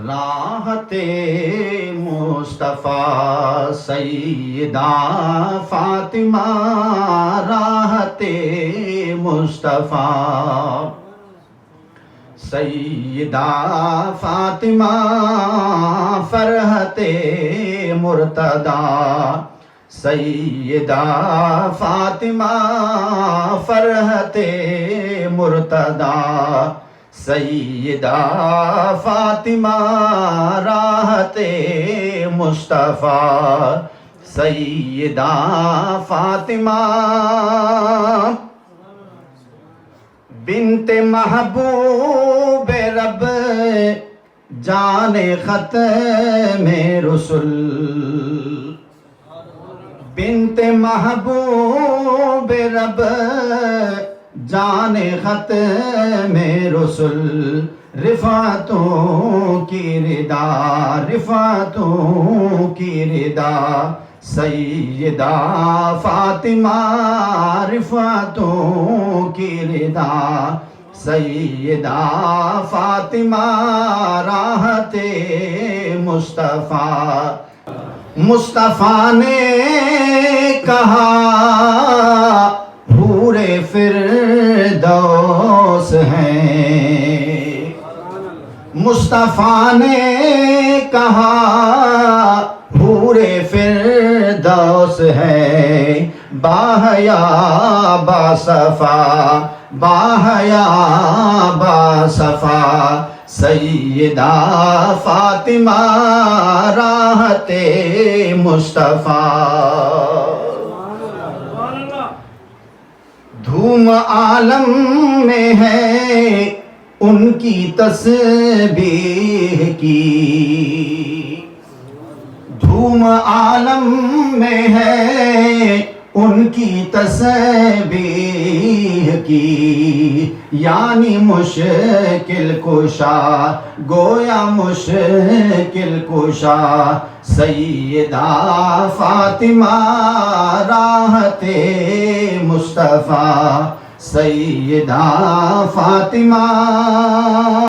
راحت مصطفیٰ سیدہ فاطمہ، راحت مصطفیٰ سیدہ فاطمہ، فرحت مرتضیٰ سیدہ فاطمہ، فرحت مرتضیٰ سیدہ فاطمہ، راحت مصطفیٰ سیدہ فاطمہ، بنت محبوب رب جان ختم رسل، بنت محبوب رب جان ختم رسل، رفعتوں کی ردا، رفعتوں کی ردا سیدہ فاطمہ، رفعتوں کی ردا سیدہ فاطمہ، راحت مصطفیٰ۔ مصطفیٰ نے کہا حور فردوس ہیں، مصطفیٰ نے کہا حور فردوس ہے، باحیا باصفا، باحیا باصفا سیدہ فاطمہ، راحت مصطفیٰ۔ دھوم عالم میں ہے ان کی تسبیح کی، دھوم عالم میں ہے ان کی تسبیح کی، یعنی مشکل کشا، گویا مشکل کشا سیدہ فاطمہ، راحت مصطفیٰ سیدہ فاطمہ۔